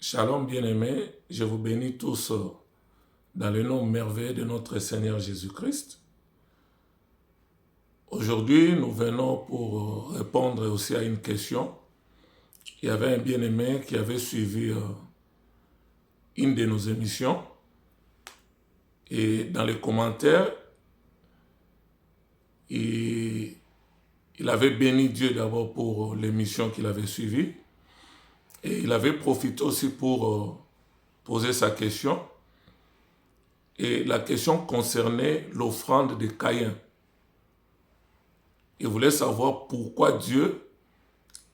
Shalom bien-aimés, je vous bénis tous dans le nom merveilleux de notre Seigneur Jésus-Christ. Aujourd'hui, nous venons pour répondre aussi à une question. Il y avait un bien-aimé qui avait suivi une de nos émissions et dans les commentaires, il avait béni Dieu d'abord pour l'émission qu'il avait suivie et il avait profité aussi pour poser sa question. Et la question concernait l'offrande de Caïn. Il voulait savoir pourquoi Dieu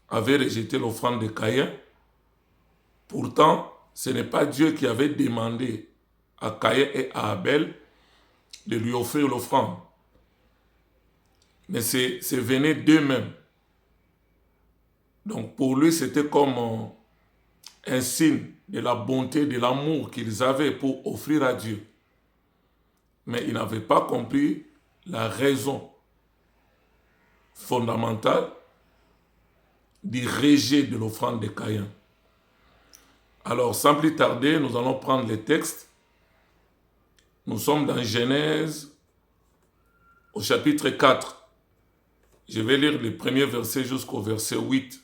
avait rejeté l'offrande de Caïn. Pourtant, ce n'est pas Dieu qui avait demandé à Caïn et à Abel de lui offrir l'offrande. Mais c'est venu d'eux-mêmes. Donc pour lui, c'était comme un signe de la bonté, de l'amour qu'ils avaient pour offrir à Dieu. Mais ils n'avaient pas compris la raison fondamentale du rejet de l'offrande de Caïn. Alors, sans plus tarder, nous allons prendre les textes. Nous sommes dans Genèse, au chapitre 4. Je vais lire le premier verset jusqu'au verset 8.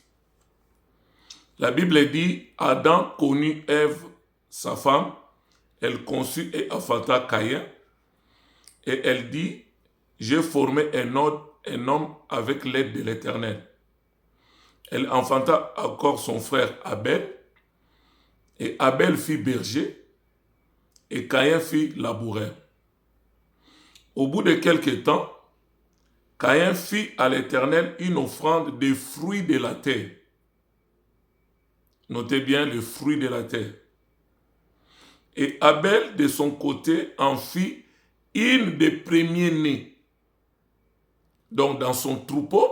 La Bible dit, Adam connut Ève, sa femme, elle conçut et enfanta Caïn, et elle dit, j'ai formé un homme avec l'aide de l'Éternel. Elle enfanta encore son frère Abel, et Abel fit berger, et Caïn fit laboureur. Au bout de quelque temps, Caïn fit à l'Éternel une offrande des fruits de la terre. Notez bien le fruit de la terre. Et Abel, de son côté, en fit une des premiers-nés. Donc, dans son troupeau,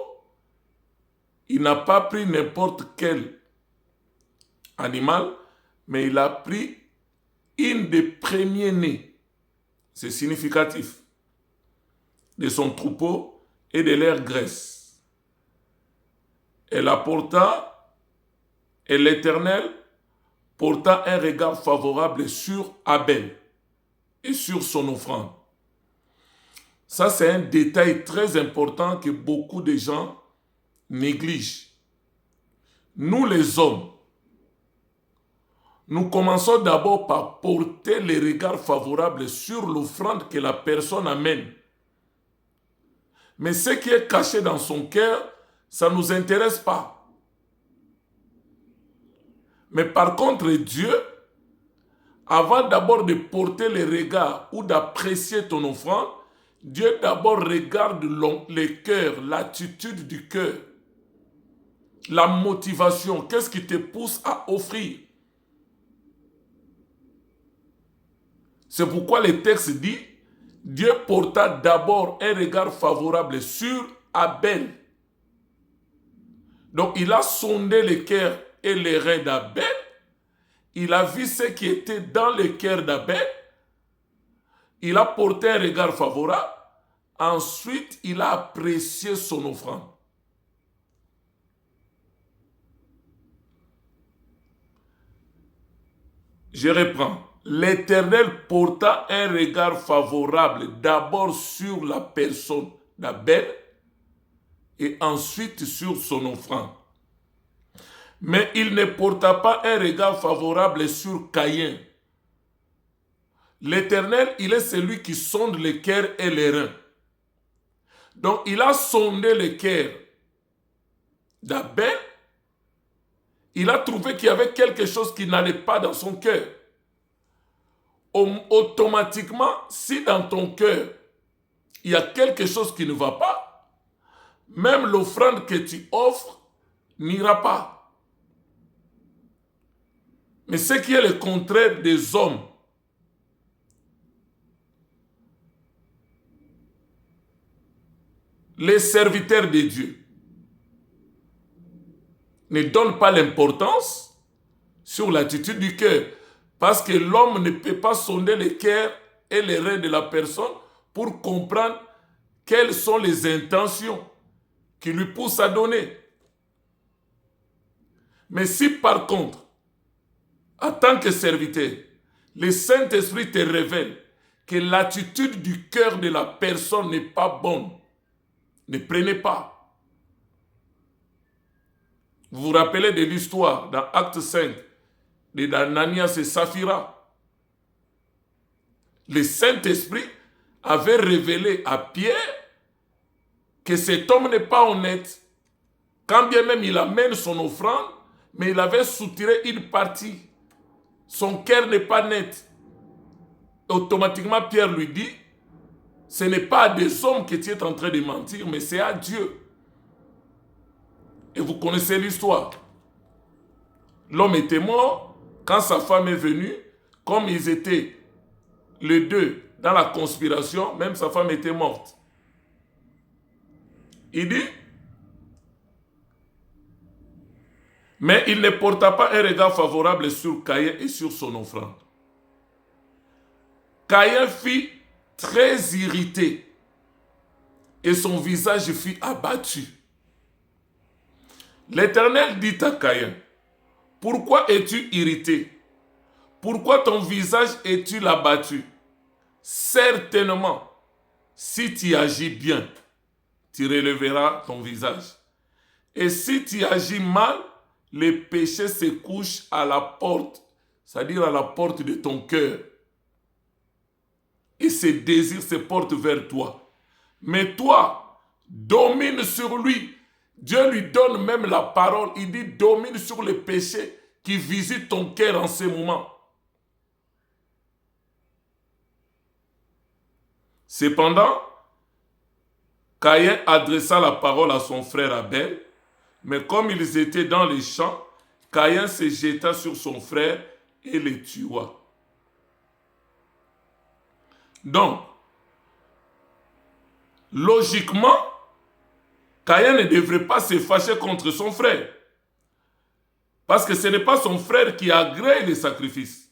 il n'a pas pris n'importe quel animal, mais il a pris une des premiers-nés. C'est significatif. De son troupeau et de leur graisse. Elle apporta, et l'Éternel porta un regard favorable sur Abel et sur son offrande. Ça, c'est un détail très important que beaucoup de gens négligent. Nous, les hommes, nous commençons d'abord par porter le regard favorable sur l'offrande que la personne amène. Mais ce qui est caché dans son cœur, ça ne nous intéresse pas. Mais par contre, Dieu, avant d'abord de porter le regard ou d'apprécier ton offrande, Dieu d'abord regarde le cœur, l'attitude du cœur, la motivation, qu'est-ce qui te pousse à offrir. C'est pourquoi le texte dit, Dieu porta d'abord un regard favorable sur Abel. Donc il a sondé le cœur et les reins d'Abel. Il a vu ce qui était dans le cœur d'Abel. Il a porté un regard favorable. Ensuite, il a apprécié son offrande. Je reprends. L'Éternel porta un regard favorable d'abord sur la personne d'Abel et ensuite sur son offrande. Mais il ne porta pas un regard favorable sur Caïn. L'Éternel, il est celui qui sonde le cœur et les reins. Donc, il a sondé le cœur d'Abel. Il a trouvé qu'il y avait quelque chose qui n'allait pas dans son cœur. Automatiquement, si dans ton cœur, il y a quelque chose qui ne va pas, même l'offrande que tu offres n'ira pas. Mais ce qui est le contraire des hommes, les serviteurs de Dieu, ne donnent pas l'importance sur l'attitude du cœur. Parce que l'homme ne peut pas sonder le cœur et les reins de la personne pour comprendre quelles sont les intentions qui lui poussent à donner. Mais si par contre, en tant que serviteur, le Saint-Esprit te révèle que l'attitude du cœur de la personne n'est pas bonne, ne prenez pas. Vous vous rappelez de l'histoire dans Acte 5 de Ananias et Saphira. Le Saint-Esprit avait révélé à Pierre que cet homme n'est pas honnête. Quand bien même il amène son offrande, mais il avait soutiré une partie. Son cœur n'est pas net. Automatiquement, Pierre lui dit, ce n'est pas à des hommes que tu es en train de mentir, mais c'est à Dieu. Et vous connaissez l'histoire. L'homme était mort. Quand sa femme est venue, comme ils étaient les deux dans la conspiration, même sa femme était morte. Il dit, mais il ne porta pas un regard favorable sur Caïn et sur son offrande. Caïn fut très irrité et son visage fut abattu. L'Éternel dit à Caïn, pourquoi es-tu irrité? Pourquoi ton visage est-il abattu? Certainement, si tu agis bien, tu relèveras ton visage. Et si tu agis mal, le péché se couche à la porte, c'est-à-dire à la porte de ton cœur. Et ses désirs se portent vers toi. Mais toi, domine sur lui. Dieu lui donne même la parole. Il dit, domine sur le péché qui visite ton cœur en ce moment. Cependant, Caïn adressa la parole à son frère Abel, mais comme ils étaient dans les champs, Caïn se jeta sur son frère et le tua. Donc, logiquement, Caïn ne devrait pas se fâcher contre son frère. Parce que ce n'est pas son frère qui agrée les sacrifices.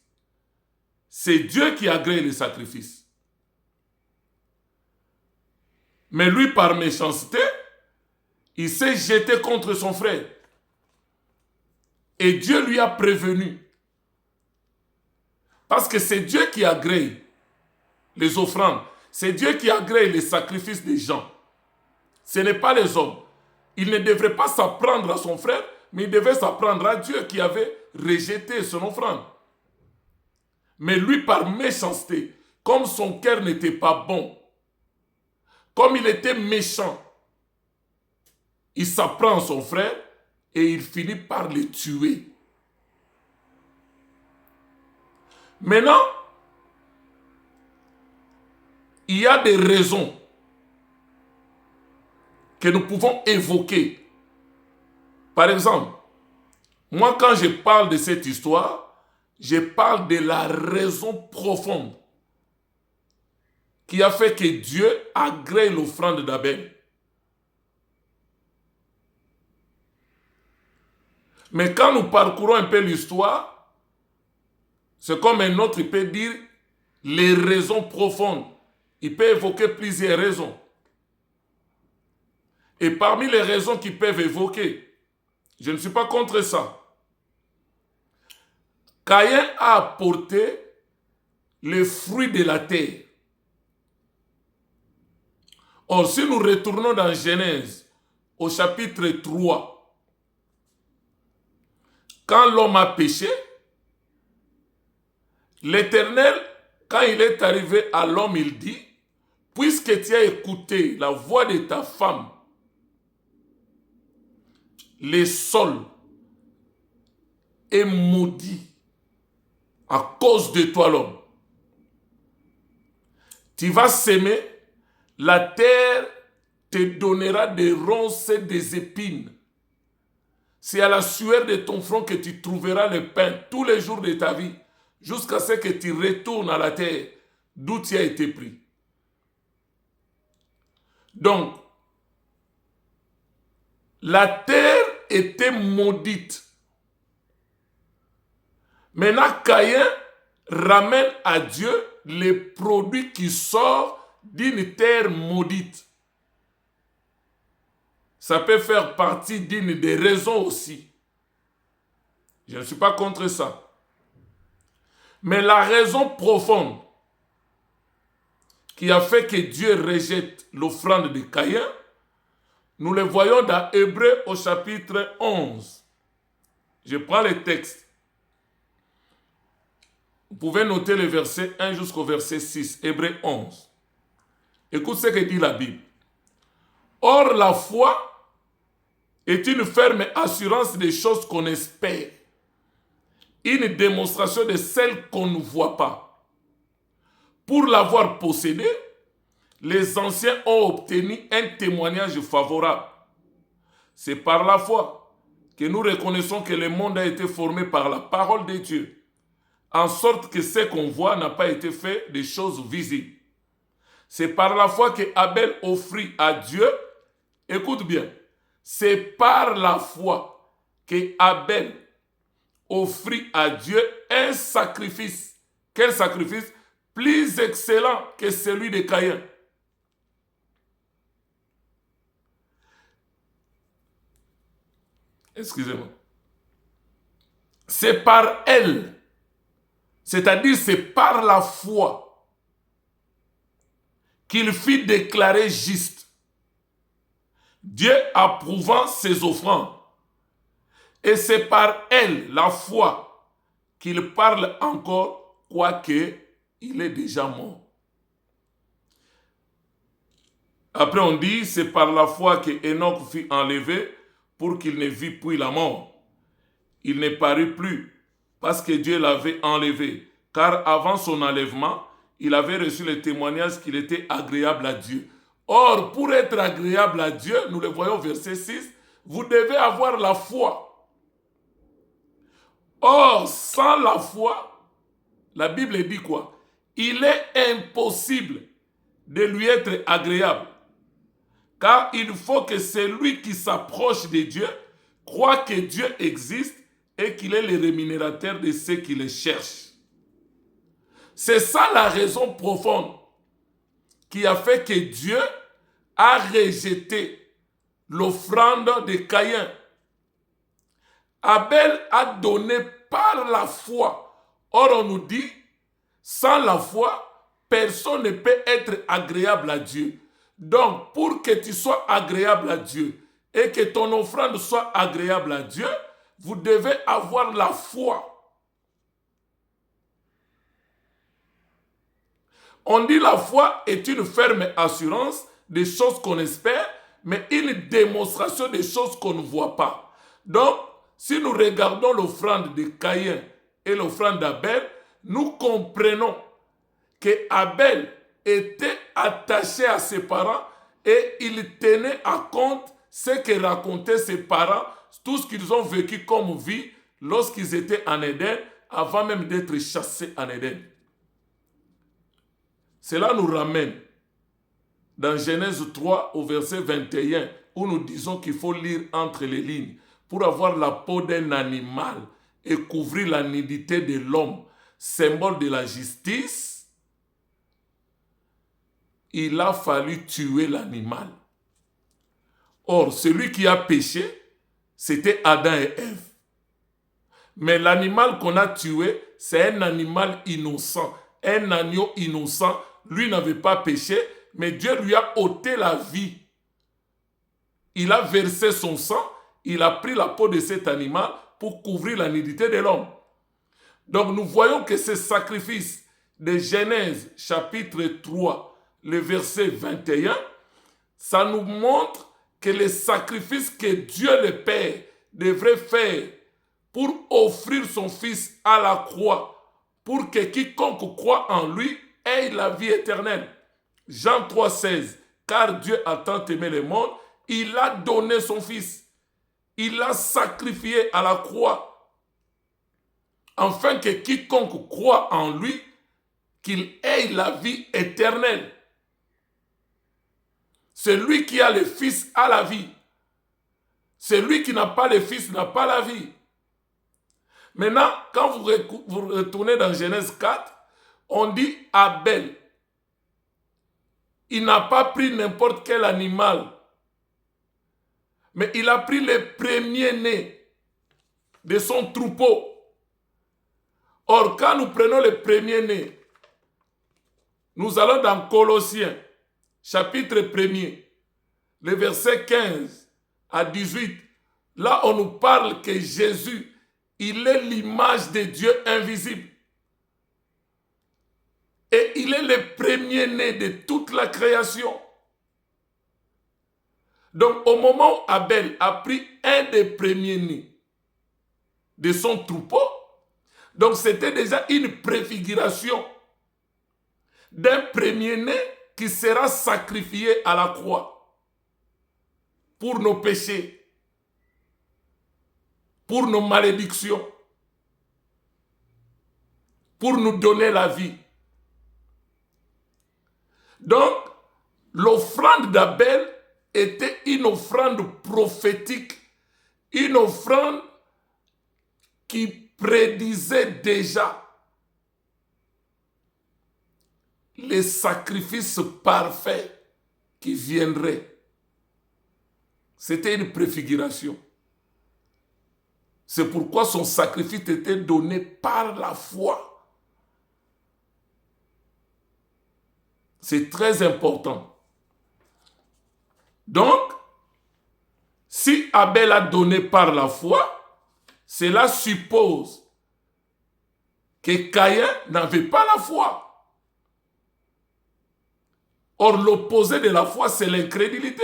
C'est Dieu qui agrée les sacrifices. Mais lui, par méchanceté, il s'est jeté contre son frère. Et Dieu lui a prévenu. Parce que c'est Dieu qui agrée les offrandes. C'est Dieu qui agrée les sacrifices des gens. Ce n'est pas les hommes. Il ne devrait pas s'apprendre à son frère, mais il devait s'apprendre à Dieu qui avait rejeté son offrande. Mais lui, par méchanceté, comme son cœur n'était pas bon, comme il était méchant, il s'apprend à son frère et il finit par le tuer. Maintenant, il y a des raisons que nous pouvons évoquer. Par exemple, moi quand je parle de cette histoire, je parle de la raison profonde qui a fait que Dieu agrée l'offrande d'Abel. Mais quand nous parcourons un peu l'histoire, c'est comme un autre peut dire les raisons profondes. Il peut évoquer plusieurs raisons. Et parmi les raisons qu'ils peuvent évoquer, je ne suis pas contre ça. Caïn a apporté les fruits de la terre. Or, si nous retournons dans Genèse, au chapitre 3, quand l'homme a péché, l'Éternel, quand il est arrivé à l'homme, il dit, puisque tu as écouté la voix de ta femme, le sol est maudit à cause de toi l'homme. Tu vas s'aimer, la terre te donnera des ronces et des épines. C'est à la sueur de ton front que tu trouveras le pain tous les jours de ta vie, jusqu'à ce que tu retournes à la terre d'où tu as été pris. Donc, la terre était maudite. Maintenant, Caïn ramène à Dieu les produits qui sortent d'une terre maudite. Ça peut faire partie d'une des raisons aussi. Je ne suis pas contre ça. Mais la raison profonde qui a fait que Dieu rejette l'offrande de Caïn, nous le voyons dans Hébreux au chapitre 11. Je prends le texte. Vous pouvez noter le verset 1 jusqu'au verset 6, Hébreux 11. Écoute ce que dit la Bible. Or, la foi est une ferme assurance des choses qu'on espère, une démonstration de celles qu'on ne voit pas. Pour l'avoir possédée, les anciens ont obtenu un témoignage favorable. C'est par la foi que nous reconnaissons que le monde a été formé par la parole de Dieu, en sorte que ce qu'on voit n'a pas été fait de choses visibles. C'est par la foi que Abel offrit à Dieu, écoute bien, c'est par la foi que Abel offrit à Dieu un sacrifice. Quel sacrifice? Plus excellent que celui de Caïn. Excusez-moi. C'est par elle, c'est-à-dire c'est par la foi qu'il fut déclaré juste, Dieu approuvant ses offrandes. Et c'est par elle, la foi, qu'il parle encore, quoique il est déjà mort. Après on dit, c'est par la foi que Enoch fut enlevé pour qu'il ne vit plus la mort. Il ne parut plus parce que Dieu l'avait enlevé. Car avant son enlèvement, il avait reçu le témoignage qu'il était agréable à Dieu. Or, pour être agréable à Dieu, nous le voyons au verset 6, vous devez avoir la foi. Or, sans la foi, la Bible dit quoi? Il est impossible de lui être agréable. Car il faut que celui qui s'approche de Dieu croit que Dieu existe et qu'il est le rémunérateur de ceux qui le cherchent. C'est ça la raison profonde qui a fait que Dieu a rejeté l'offrande de Caïn. Abel a donné par la foi. Or, on nous dit, sans la foi, personne ne peut être agréable à Dieu. Donc, pour que tu sois agréable à Dieu et que ton offrande soit agréable à Dieu, vous devez avoir la foi. On dit la foi est une ferme assurance des choses qu'on espère, mais une démonstration des choses qu'on ne voit pas. Donc, si nous regardons l'offrande de Caïn et l'offrande d'Abel, nous comprenons que Abel était attaché à ses parents et il tenait à compte ce que racontaient ses parents, tout ce qu'ils ont vécu comme vie lorsqu'ils étaient en Éden, avant même d'être chassés en Éden. Cela nous ramène dans Genèse 3 au verset 21, où nous disons qu'il faut lire entre les lignes pour avoir la peau d'un animal et couvrir la nudité de l'homme, symbole de la justice. Il a fallu tuer l'animal. Or, celui qui a péché, c'était Adam et Ève. Mais l'animal qu'on a tué, c'est un animal innocent, un agneau innocent. Lui n'avait pas péché, mais Dieu lui a ôté la vie. Il a versé son sang, il a pris la peau de cet animal pour couvrir la nudité de l'homme. Donc nous voyons que ce sacrifice de Genèse chapitre 3, le verset 21, ça nous montre que le sacrifice que Dieu le Père devrait faire pour offrir son Fils à la croix, pour que quiconque croit en lui ait la vie éternelle. Jean 3, 16. Car Dieu a tant aimé le monde, il a donné son Fils. Il l'a sacrifié à la croix, afin que quiconque croit en lui, qu'il ait la vie éternelle. Celui qui a le Fils a la vie. Celui qui n'a pas le Fils n'a pas la vie. Maintenant, quand vous retournez dans Genèse 4, on dit Abel. Il n'a pas pris n'importe quel animal, mais il a pris le premier-né de son troupeau. Or, quand nous prenons le premier-né, nous allons dans Colossiens, chapitre 1er, le verset 15 à 18. Là, on nous parle que Jésus, il est l'image de Dieu invisible. Et il est le premier-né de toute la création. Donc, au moment où Abel a pris un des premiers-nés de son troupeau, donc c'était déjà une préfiguration d'un premier-né qui sera sacrifié à la croix pour nos péchés, pour nos malédictions, pour nous donner la vie. Donc, l'offrande d'Abel était une offrande prophétique, une offrande qui prédisait déjà les sacrifices parfaits qui viendraient. C'était une préfiguration. C'est pourquoi son sacrifice était donné par la foi. C'est très important. Donc, si Abel a donné par la foi, cela suppose que Caïn n'avait pas la foi. Or, l'opposé de la foi, c'est l'incrédulité.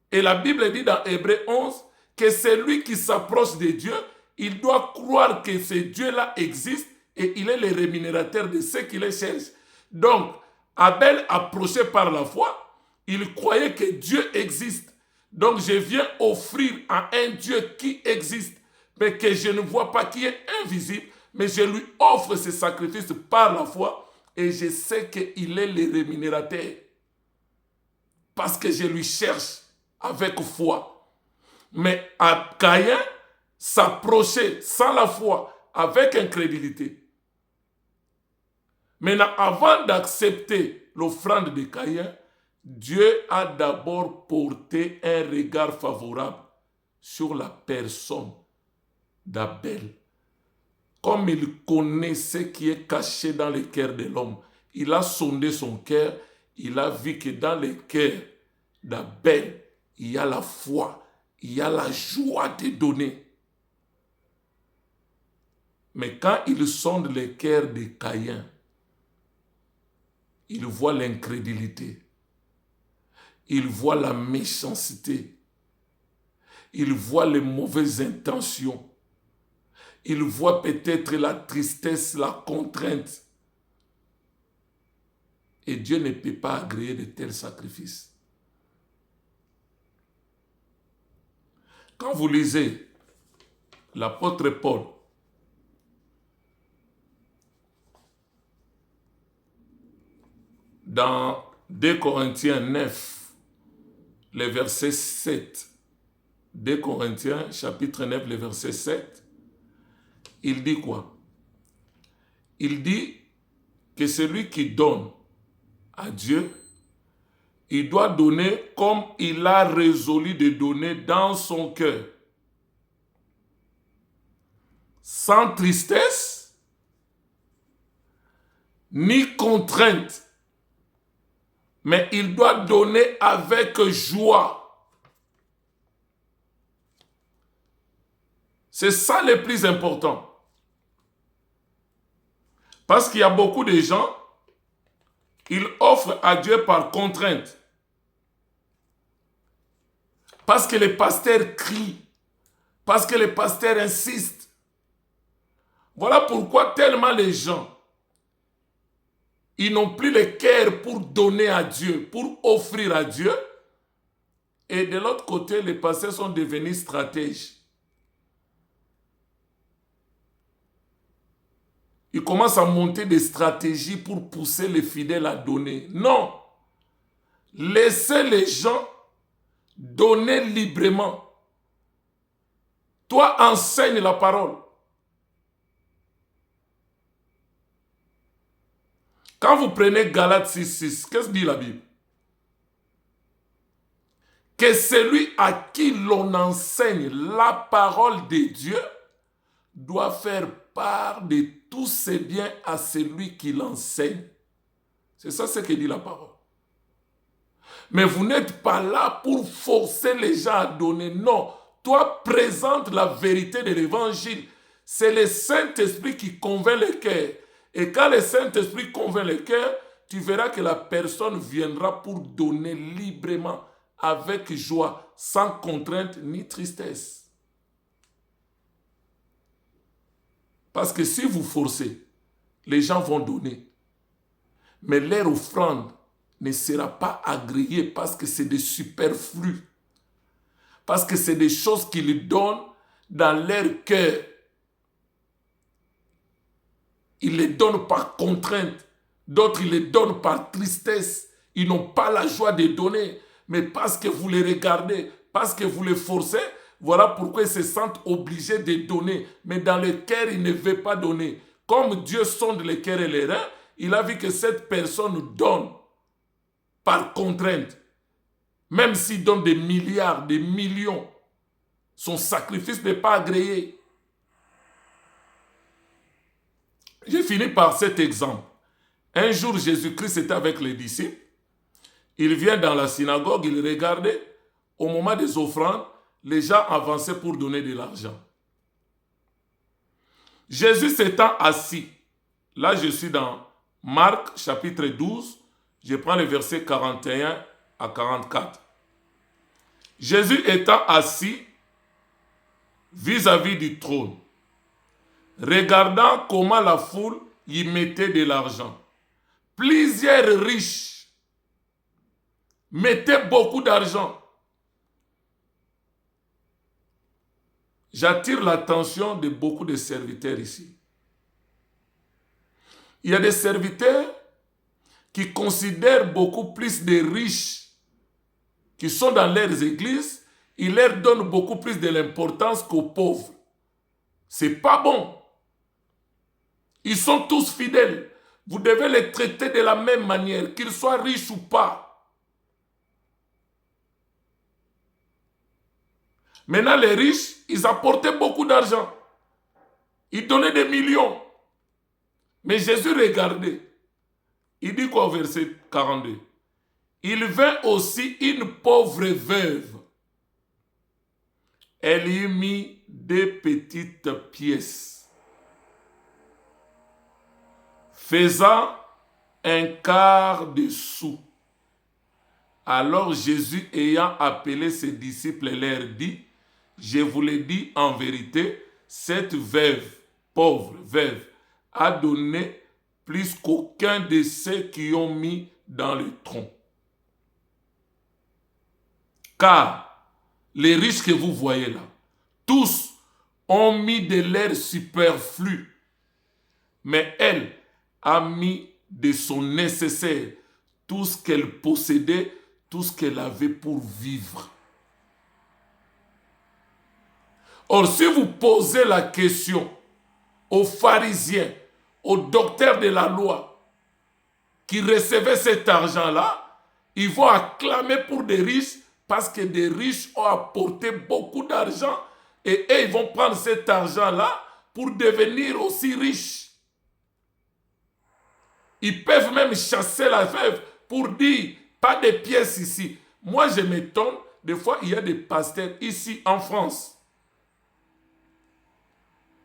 Et la Bible dit dans Hébreux 11 que celui qui s'approche de Dieu, il doit croire que ce Dieu-là existe et il est le rémunérateur de ceux qui le cherchent. Donc, Abel, approché par la foi, il croyait que Dieu existe. Donc, je viens offrir à un Dieu qui existe, mais que je ne vois pas, qui est invisible, mais je lui offre ce sacrifice par la foi et je sais qu'il est le rémunérateur. Parce que je lui cherche avec foi. Mais à Caïn s'approcher sans la foi, avec incrédulité. Maintenant, avant d'accepter l'offrande de Caïn, Dieu a d'abord porté un regard favorable sur la personne d'Abel. Comme il connaît ce qui est caché dans le cœur de l'homme, il a sondé son cœur, il a vu que dans le cœur d'Abel, il y a la foi, il y a la joie de donner. Mais quand il sonde le cœur de Caïn, il voit l'incrédulité, il voit la méchanceté, il voit les mauvaises intentions, il voit peut-être la tristesse, la contrainte. Et Dieu ne peut pas agréer de tels sacrifices. Quand vous lisez l'apôtre Paul, dans 2 Corinthiens 9, le verset 7, 2 Corinthiens chapitre 9, le verset 7, il dit quoi? Il dit que celui qui donne à Dieu, il doit donner comme il a résolu de donner dans son cœur. Sans tristesse, ni contrainte. Mais il doit donner avec joie. C'est ça le plus important. Parce qu'il y a beaucoup de gens, ils offrent à Dieu par contrainte. Parce que les pasteurs crient. Parce que les pasteurs insistent. Voilà pourquoi tellement les gens, ils n'ont plus le cœur pour donner à Dieu, pour offrir à Dieu. Et de l'autre côté, les pasteurs sont devenus stratèges. Ils commencent à monter des stratégies pour pousser les fidèles à donner. Non. Laissez les gens donner librement. Toi, enseigne la parole. Quand vous prenez Galates 6:6, qu'est-ce que dit la Bible? Que celui à qui l'on enseigne la parole de Dieu doit faire part de tous ses biens à celui qui l'enseigne. C'est ça ce que dit la parole. Mais vous n'êtes pas là pour forcer les gens à donner. Non, toi présente la vérité de l'évangile. C'est le Saint-Esprit qui convainc le cœur. Et quand le Saint-Esprit convainc le cœur, tu verras que la personne viendra pour donner librement, avec joie, sans contrainte ni tristesse. Parce que si vous forcez, les gens vont donner. Mais leur offrande ne sera pas agréée parce que c'est des superflus. Parce que c'est des choses qu'ils donnent dans leur cœur. Ils les donnent par contrainte. D'autres, ils les donnent par tristesse. Ils n'ont pas la joie de donner. Mais parce que vous les regardez, parce que vous les forcez, voilà pourquoi ils se sentent obligés de donner. Mais dans le cœur, ils ne veulent pas donner. Comme Dieu sonde les cœurs et les reins, il a vu que cette personne donne par contrainte. Même s'il donne des milliards, des millions, son sacrifice n'est pas agréé. J'ai fini par cet exemple. Un jour, Jésus-Christ était avec les disciples. Il vient dans la synagogue, il regardait. Au moment des offrandes, les gens avançaient pour donner de l'argent. Jésus s'étant assis. Là, je suis dans Marc, chapitre 12. Je prends les versets 41 à 44. Jésus étant assis vis-à-vis du trône, regardant comment la foule y mettait de l'argent. Plusieurs riches mettaient beaucoup d'argent. J'attire l'attention de beaucoup de serviteurs ici. Il y a des serviteurs qui considèrent beaucoup plus de riches qui sont dans leurs églises, ils leur donnent beaucoup plus de l'importance qu'aux pauvres. C'est pas bon. Ils sont tous fidèles. Vous devez les traiter de la même manière, qu'ils soient riches ou pas. Maintenant, les riches, ils apportaient beaucoup d'argent. Ils donnaient des millions. Mais Jésus regardait. Il dit quoi au verset 42? Il vint aussi une pauvre veuve. Elle y mit des petites pièces, faisant un quart de sou. Alors Jésus, ayant appelé ses disciples, leur dit, je vous le dis en vérité, cette veuve, pauvre veuve, a donné plus qu'aucun de ceux qui ont mis dans le tronc. Car les riches que vous voyez là, tous ont mis de leur superflu, mais elle a mis de son nécessaire, tout ce qu'elle possédait, tout ce qu'elle avait pour vivre. Or, si vous posez la question aux pharisiens, aux docteurs de la loi, qui recevaient cet argent-là, ils vont acclamer pour des riches parce que des riches ont apporté beaucoup d'argent et eux, ils vont prendre cet argent-là pour devenir aussi riches. Ils peuvent même chasser la veuve pour dire, pas de pièces ici. Moi, je m'étonne, des fois, il y a des pasteurs ici en France.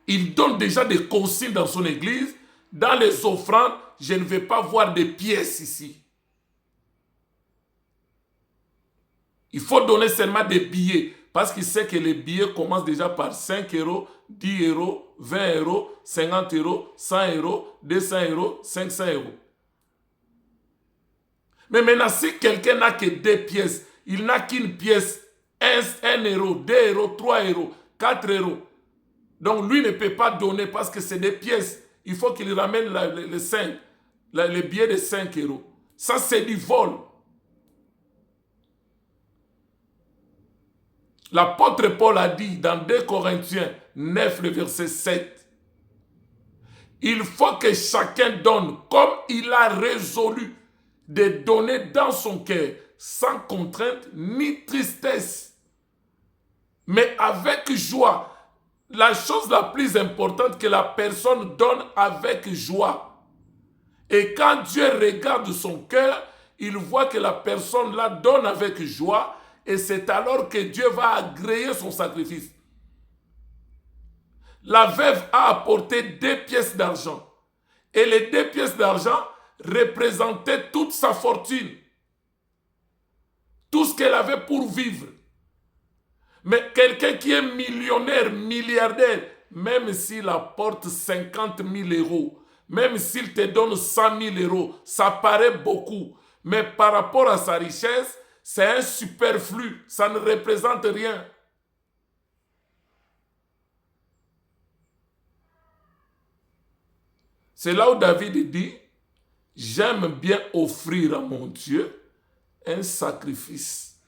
Ils donnent déjà des consignes dans son église. Dans les offrandes, je ne vais pas voir des pièces ici. Il faut donner seulement des billets. Parce qu'il sait que les billets commencent déjà par 5 euros, 10 euros, 20 euros, 50 euros, 100 euros, 200 euros, 500 euros. Mais maintenant, si quelqu'un n'a que 2 pièces, il n'a qu'une pièce, 1 euro, 2 euros, 3 euros, 4 euros. Donc lui ne peut pas donner parce que c'est des pièces. Il faut qu'il ramène les billets de 5 euros. Ça, c'est du vol. L'apôtre Paul a dit dans 2 Corinthiens 9, le verset 7, il faut que chacun donne comme il a résolu de donner dans son cœur, sans contrainte ni tristesse, mais avec joie. la chose la plus importante que la personne donne avec joie. Et quand Dieu regarde son cœur, il voit que la personne là donne avec joie et c'est alors que Dieu va agréer son sacrifice. La veuve a apporté 2 pièces d'argent et les 2 pièces d'argent représentaient toute sa fortune, tout ce qu'elle avait pour vivre. Mais quelqu'un qui est millionnaire, milliardaire, même s'il apporte 50 000 euros, même s'il te donne 100 000 euros, ça paraît beaucoup. Mais par rapport à sa richesse, c'est un superflu, ça ne représente rien. C'est là où David dit, j'aime bien offrir à mon Dieu un sacrifice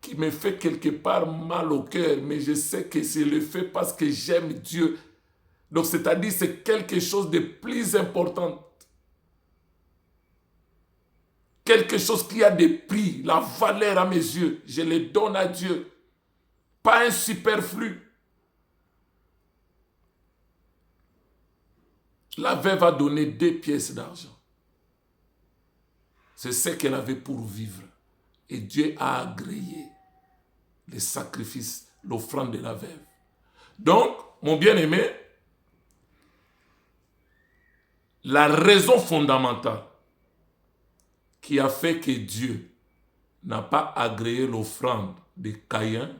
qui me fait quelque part mal au cœur, mais je sais que je le fais parce que j'aime Dieu. Donc c'est-à-dire c'est quelque chose de plus important. Quelque chose qui a des prix, la valeur à mes yeux, je le donne à Dieu. Pas un superflu. La veuve a donné 2 pièces d'argent. C'est ce qu'elle avait pour vivre. Et Dieu a agréé les sacrifices, l'offrande de la veuve. Donc, mon bien-aimé, la raison fondamentale qui a fait que Dieu n'a pas agréé l'offrande de Caïn,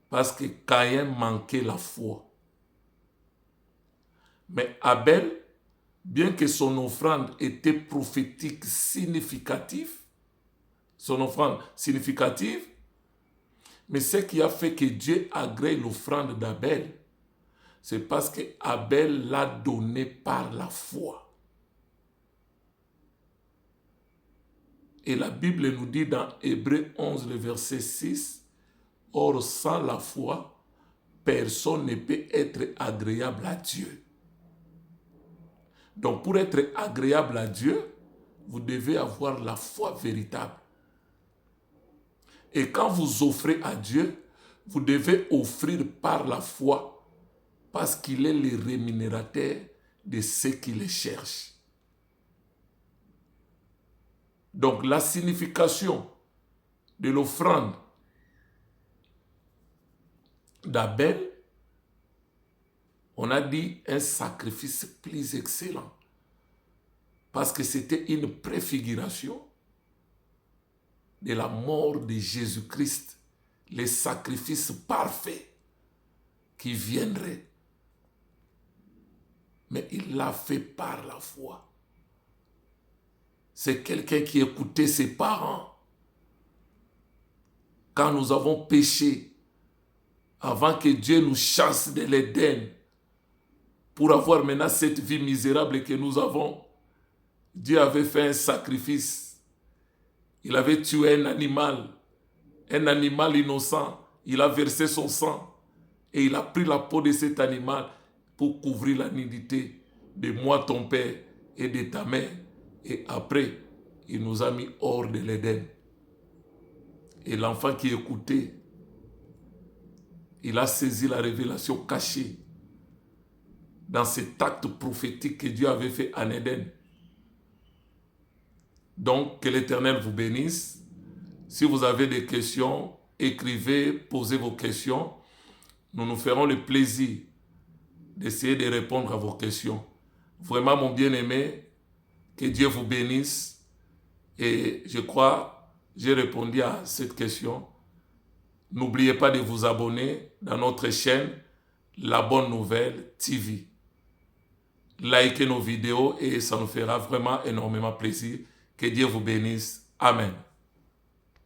parce que Caïn manquait la foi. Mais Abel, bien que son offrande était prophétique significative, mais ce qui a fait que Dieu agrée l'offrande d'Abel, c'est parce que Abel l'a donné par la foi. Et la Bible nous dit dans Hébreux 11, le verset 6, « Or, sans la foi, personne ne peut être agréable à Dieu. » Donc, pour être agréable à Dieu, vous devez avoir la foi véritable. Et quand vous offrez à Dieu, vous devez offrir par la foi, parce qu'il est le rémunérateur de ceux qui le cherchent. Donc, la signification de l'offrande d'Abel, on a dit un sacrifice plus excellent. Parce que c'était une préfiguration de la mort de Jésus-Christ, le sacrifice parfait qui viendrait. Mais il l'a fait par la foi. C'est quelqu'un qui écoutait ses parents. Quand nous avons péché, avant que Dieu nous chasse de l'Éden, pour avoir maintenant cette vie misérable que nous avons, Dieu avait fait un sacrifice. Il avait tué un animal innocent. Il a versé son sang et il a pris la peau de cet animal pour couvrir la nudité de moi, ton père, et de ta mère. Et après, il nous a mis hors de l'Éden. Et l'enfant qui écoutait, il a saisi la révélation cachée dans cet acte prophétique que Dieu avait fait en Éden. Donc, que l'Éternel vous bénisse. Si vous avez des questions, écrivez, posez vos questions. Nous nous ferons le plaisir d'essayer de répondre à vos questions. Vraiment, mon bien-aimé, que Dieu vous bénisse. Et je crois, j'ai répondu à cette question. N'oubliez pas de vous abonner dans notre chaîne La Bonne Nouvelle TV. Likez nos vidéos et ça nous fera vraiment énormément plaisir. Que Dieu vous bénisse. Amen.